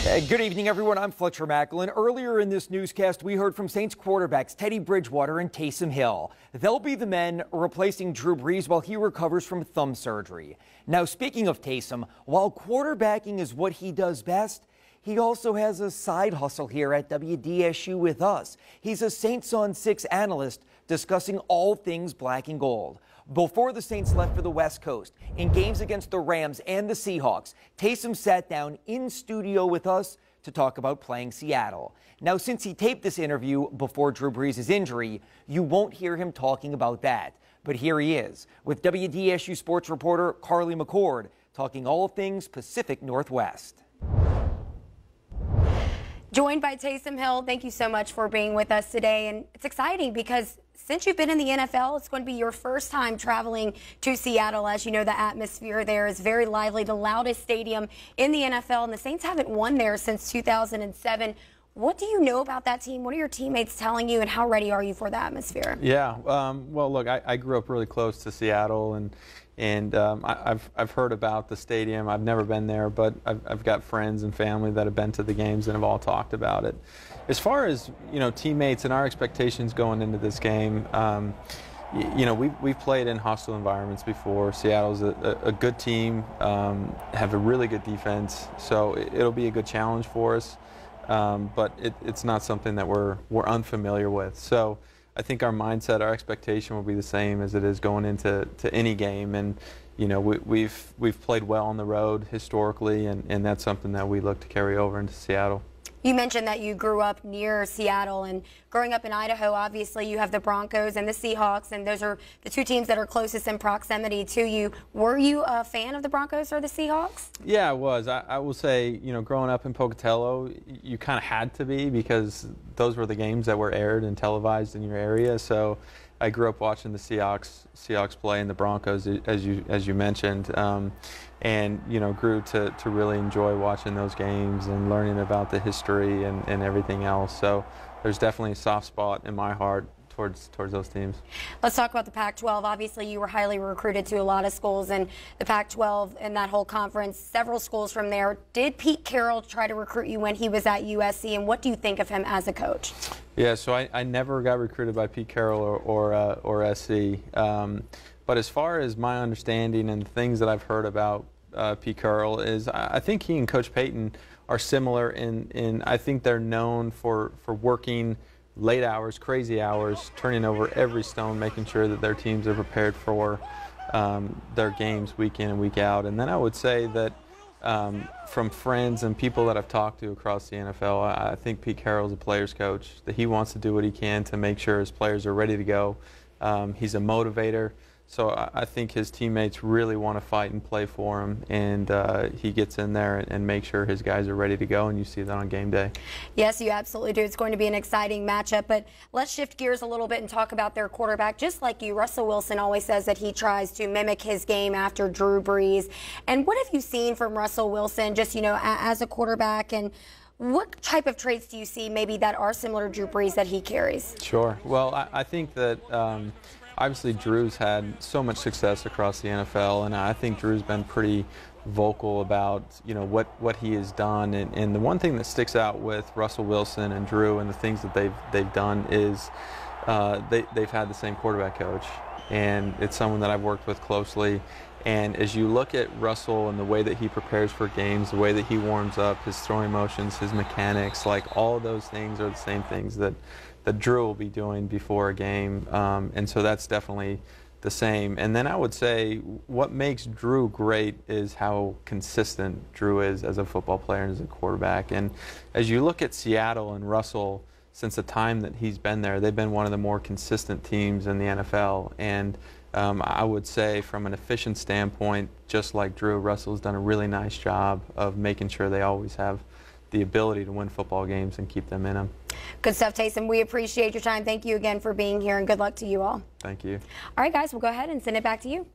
Good evening, everyone. I'm Fletcher Macklin. Earlier in this newscast, we heard from Saints quarterbacks Teddy Bridgewater and Taysom Hill. They'll be the men replacing Drew Brees while he recovers from thumb surgery. Now, speaking of Taysom, while quarterbacking is what he does best, he also has a side hustle here at WDSU with us. He's a Saints on 6 analyst discussing all things black and gold. Before the Saints left for the West Coast, in games against the Rams and the Seahawks, Taysom sat down in studio with us to talk about playing Seattle. Now, since he taped this interview before Drew Brees' injury, you won't hear him talking about that. But here he is, with WDSU sports reporter Carley McCord, talking all things Pacific Northwest. Joined by Taysom Hill, thank you so much for being with us today. And it's exciting because since you've been in the NFL, it's going to be your first time traveling to Seattle. As you know, the atmosphere there is very lively, the loudest stadium in the NFL, and the Saints haven't won there since 2007. What do you know about that team? What are your teammates telling you, and how ready are you for the atmosphere? Yeah, well, look, I grew up really close to Seattle, and I've heard about the stadium. I've never been there, but I've got friends and family that have been to the games and have all talked about it. As far as, you know, teammates and our expectations going into this game, you know, we've played in hostile environments before. Seattle's a good team, have a really good defense, so it'll be a good challenge for us. But it's not something that we're unfamiliar with. So I think our mindset, our expectation will be the same as it is going into any game. And you know, we've played well on the road historically, and that's something that we look to carry over into Seattle. You mentioned that you grew up near Seattle, and growing up in Idaho, obviously you have the Broncos and the Seahawks, and those are the two teams that are closest in proximity to you. Were you a fan of the Broncos or the Seahawks? Yeah, I was. I will say, you know, growing up in Pocatello, you kind of had to be, because those were the games that were aired and televised in your area. So I grew up watching the Seahawks play and the Broncos, as you mentioned, and you know, grew to really enjoy watching those games and learning about the history and everything else. So there's definitely a soft spot in my heart towards those teams. Let's talk about the Pac-12. Obviously, you were highly recruited to a lot of schools in the Pac-12 and that whole conference. Several schools from there. Did Pete Carroll try to recruit you when he was at USC, and what do you think of him as a coach? Yeah, so I never got recruited by Pete Carroll or SC. But as far as my understanding and the things that I've heard about Pete Carroll is, I think he and Coach Payton are similar in I think they're known for working late hours, crazy hours, turning over every stone, making sure that their teams are prepared for their games week in and week out. And then I would say that from friends and people that I've talked to across the NFL, I think Pete Carroll's a player's coach, that he wants to do what he can to make sure his players are ready to go. He's a motivator. So I think his teammates really want to fight and play for him, and he gets in there and makes sure his guys are ready to go, and you see that on game day. Yes, you absolutely do. It's going to be an exciting matchup, but let's shift gears a little bit and talk about their quarterback. Just like you, Russell Wilson always says that he tries to mimic his game after Drew Brees. And what have you seen from Russell Wilson, just, you know, as a quarterback, and what type of traits do you see maybe that are similar to Drew Brees that he carries? Sure. Well, I think that obviously Drew's had so much success across the NFL, and I think Drew's been pretty vocal about, you know, what he has done. And the one thing that sticks out with Russell Wilson and Drew and the things that they've done is they've had the same quarterback coach, and it's someone that I've worked with closely. And as you look at Russell and the way that he prepares for games, the way that he warms up, his throwing motions, his mechanics, like all of those things are the same things that Drew will be doing before a game. And so that's definitely the same. And then I would say what makes Drew great is how consistent Drew is as a football player and as a quarterback. And as you look at Seattle and Russell, since the time that he's been there, they've been one of the more consistent teams in the NFL. And I would say from an efficient standpoint, just like Drew, Russell's done a really nice job of making sure they always have the ability to win football games and keep them in them. Good stuff, Taysom. We appreciate your time. Thank you again for being here, and good luck to you all. Thank you. All right, guys, we'll go ahead and send it back to you.